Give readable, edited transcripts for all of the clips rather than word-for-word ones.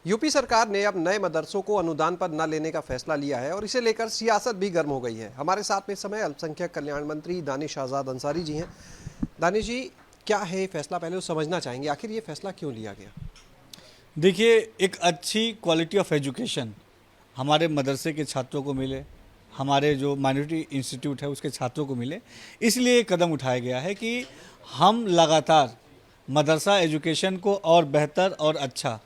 UP सरकार ने अब नए मदरसों को अनुदान पर न लेने का फैसला लिया है और इसे लेकर सियासत भी गर्म हो गई है। हमारे साथ में इस समय अल्पसंख्यक कल्याण मंत्री दानिश आज़ाद अंसारी जी हैं। दानिश जी, क्या है ये फैसला, पहले वो समझना चाहेंगे आखिर ये फैसला क्यों लिया गया। देखिए, एक अच्छी क्वालिटी ऑफ एजुकेशन हमारे मदरसे के छात्रों को मिले, हमारे जो माइनॉरिटी इंस्टीट्यूट है उसके छात्रों को मिले, इसलिए एक कदम उठाया गया है कि हम लगातार मदरसा एजुकेशन को और बेहतर और अच्छा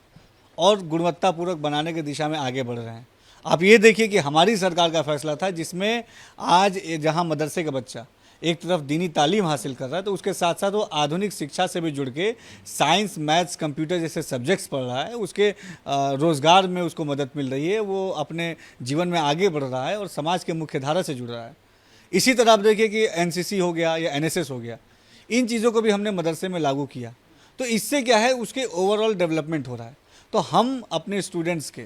और गुणवत्तापूर्वक बनाने की दिशा में आगे बढ़ रहे हैं। आप ये देखिए कि हमारी सरकार का फैसला था जिसमें आज जहाँ मदरसे का बच्चा एक तरफ दीनी तालीम हासिल कर रहा है तो उसके साथ साथ वो आधुनिक शिक्षा से भी जुड़ के साइंस, मैथ्स, कंप्यूटर जैसे सब्जेक्ट्स पढ़ रहा है, उसके रोज़गार में उसको मदद मिल रही है, वो अपने जीवन में आगे बढ़ रहा है और समाज के मुख्य धारा से जुड़ रहा है। इसी तरह आप देखिए कि एनसीसी हो गया या एनएसएस हो गया, इन चीज़ों को भी हमने मदरसे में लागू किया, तो इससे क्या है, उसके ओवरऑल डेवलपमेंट हो रहा है। तो हम अपने स्टूडेंट्स के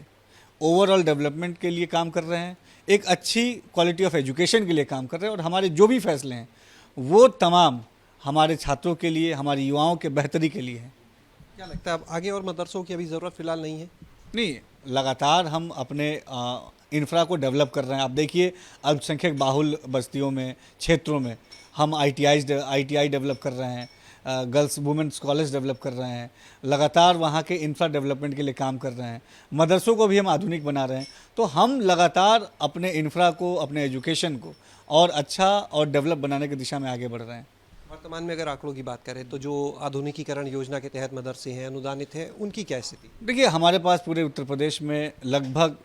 ओवरऑल डेवलपमेंट के लिए काम कर रहे हैं, एक अच्छी क्वालिटी ऑफ एजुकेशन के लिए काम कर रहे हैं और हमारे जो भी फैसले हैं वो तमाम हमारे छात्रों के लिए, हमारे युवाओं के बेहतरी के लिए हैं। क्या लगता है अब आगे और मदरसों की अभी ज़रूरत फ़िलहाल नहीं है? नहीं, लगातार हम अपने इंफ्रा को डेवलप कर रहे हैं। आप देखिए, अल्पसंख्यक बाहुल बस्तियों में, क्षेत्रों में हम आईटीआई डेवलप कर रहे हैं, गर्ल्स वुमेन्स कॉलेज डेवलप कर रहे हैं, लगातार वहाँ के इंफ्रा डेवलपमेंट के लिए काम कर रहे हैं, मदरसों को भी हम आधुनिक बना रहे हैं। तो हम लगातार अपने इंफ्रा को, अपने एजुकेशन को और अच्छा और डेवलप बनाने की दिशा में आगे बढ़ रहे हैं। वर्तमान में अगर आंकड़ों की बात करें तो जो आधुनिकीकरण योजना के तहत मदरसे हैं, अनुदानित हैं, उनकी क्या स्थिति? देखिए, हमारे पास पूरे उत्तर प्रदेश में लगभग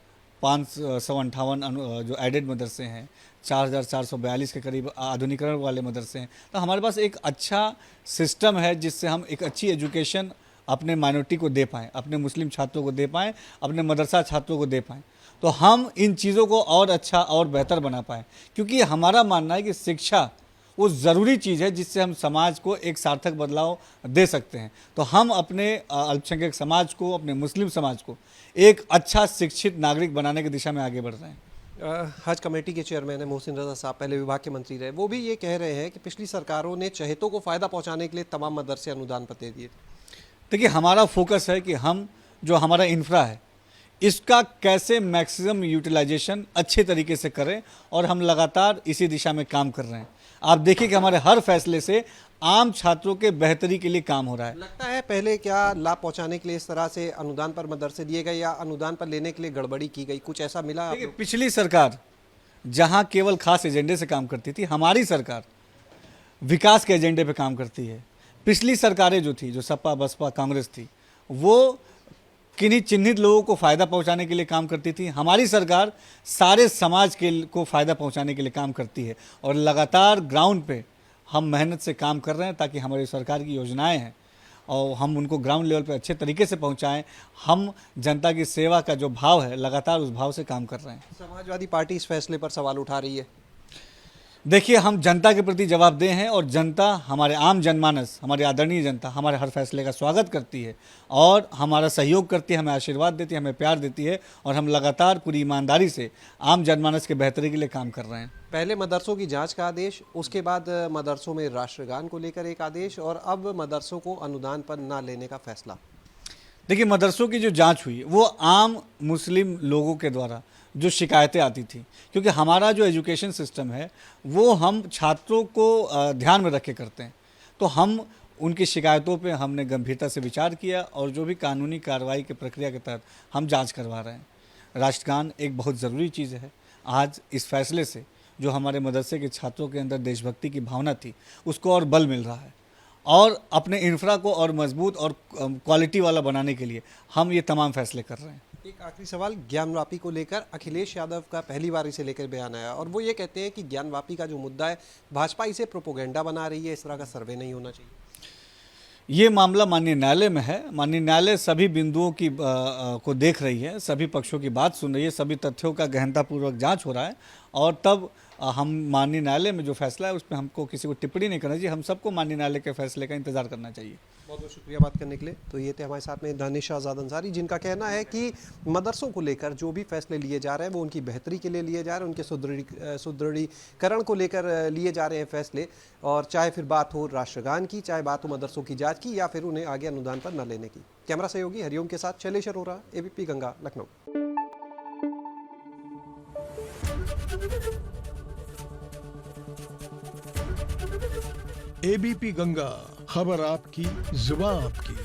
558 जो एडेड मदरसे हैं, 4442 के करीब आधुनिकीकरण वाले मदरसे हैं। तो हमारे पास एक अच्छा सिस्टम है जिससे हम एक अच्छी एजुकेशन अपने माइनॉरिटी को दे पाएँ, अपने मुस्लिम छात्रों को दे पाएँ, अपने मदरसा छात्रों को दे पाएँ। तो हम इन चीज़ों को और अच्छा और बेहतर बना पाएँ, क्योंकि हमारा मानना है कि शिक्षा वो ज़रूरी चीज़ है जिससे हम समाज को एक सार्थक बदलाव दे सकते हैं। तो हम अपने अल्पसंख्यक समाज को, अपने मुस्लिम समाज को एक अच्छा शिक्षित नागरिक बनाने की दिशा में आगे बढ़ रहे हैं। हज कमेटी के चेयरमैन है मोहसिन रजा साहब, पहले विभाग के मंत्री रहे, वो भी ये कह रहे हैं कि पिछली सरकारों ने चहेतों को फ़ायदा पहुंचाने के लिए तमाम मदरसे अनुदान पर दे दिए थे। देखिए, हमारा फोकस है कि हम जो हमारा इंफ्रा है इसका कैसे मैक्सिमम यूटिलाइजेशन अच्छे तरीके से करें और हम लगातार इसी दिशा में काम कर रहे हैं। आप देखिए कि हमारे हर फैसले से आम छात्रों के बेहतरी के लिए काम हो रहा है। लगता है पहले क्या लाभ पहुंचाने के लिए इस तरह से अनुदान पर मदरसे दिए गए या अनुदान पर लेने के लिए गड़बड़ी की गई, कुछ ऐसा मिला? देखिए, पिछली सरकार जहां केवल खास एजेंडे से काम करती थी, हमारी सरकार विकास के एजेंडे पे काम करती है। पिछली सरकारें जो थी, जो सपा बसपा कांग्रेस थी, वो किन्हीं चिन्हित लोगों को फ़ायदा पहुंचाने के लिए काम करती थी। हमारी सरकार सारे समाज के को फ़ायदा पहुंचाने के लिए काम करती है और लगातार ग्राउंड पे हम मेहनत से काम कर रहे हैं ताकि हमारी सरकार की योजनाएं हैं और हम उनको ग्राउंड लेवल पे अच्छे तरीके से पहुंचाएं। हम जनता की सेवा का जो भाव है, लगातार उस भाव से काम कर रहे हैं। समाजवादी पार्टी इस फैसले पर सवाल उठा रही है। देखिए, हम जनता के प्रति जवाबदेह हैं और जनता, हमारे आम जनमानस, हमारी आदरणीय जनता हमारे हर फैसले का स्वागत करती है और हमारा सहयोग करती है, हमें आशीर्वाद देती है, हमें प्यार देती है और हम लगातार पूरी ईमानदारी से आम जनमानस के बेहतरी के लिए काम कर रहे हैं। पहले मदरसों की जांच का आदेश, उसके बाद मदरसों में राष्ट्रगान को लेकर एक आदेश और अब मदरसों को अनुदान पर न लेने का फैसला। देखिए, मदरसों की जो जांच हुई वो आम मुस्लिम लोगों के द्वारा जो शिकायतें आती थी, क्योंकि हमारा जो एजुकेशन सिस्टम है वो हम छात्रों को ध्यान में रख के करते हैं, तो हम उनकी शिकायतों पे हमने गंभीरता से विचार किया और जो भी कानूनी कार्रवाई की प्रक्रिया के तहत हम जांच करवा रहे हैं। राष्ट्रगान एक बहुत ज़रूरी चीज़ है। आज इस फैसले से जो हमारे मदरसे के छात्रों के अंदर देशभक्ति की भावना थी उसको और बल मिल रहा है और अपने इंफ्रा को और मजबूत और क्वालिटी वाला बनाने के लिए हम ये तमाम फैसले कर रहे हैं। एक आखिरी सवाल, ज्ञानवापी को लेकर अखिलेश यादव का पहली बार इसे लेकर बयान आया और वो ये कहते हैं कि ज्ञानवापी का जो मुद्दा है, भाजपा इसे प्रोपोगेंडा बना रही है, इस तरह का सर्वे नहीं होना चाहिए। ये मामला माननीय न्यायालय में है। माननीय न्यायालय सभी बिंदुओं की को देख रही है, सभी पक्षों की बात सुन रही है, सभी तथ्यों का गहनतापूर्वक जांच हो रहा है और तब हम माननीय न्यायालय में जो फैसला है उस पर हमको किसी को टिप्पणी नहीं करना चाहिए। हम सबको माननीय न्यायालय के फैसले का इंतजार करना चाहिए। बहुत बहुत शुक्रिया बात करने के लिए। तो ये थे हमारे साथ में दानिश आज़ाद अंसारी, जिनका कहना है कि मदरसों को लेकर जो भी फैसले लिए जा रहे हैं वो उनकी बेहतरी के लिए लिए जा रहे हैं, उनके सुदृढ़ीकरण को लेकर लिए जा रहे हैं फैसले। और चाहे फिर बात हो राष्ट्रगान की, चाहे बात हो मदरसों की जांच की, या फिर उन्हें आगे अनुदान पर न लेने की। कैमरा सहयोगी हरिओम के साथ शैलेश अरोरा, एबीपी गंगा, लखनऊ। एबीपी गंगा, खबर आपकी, जुबान आपकी।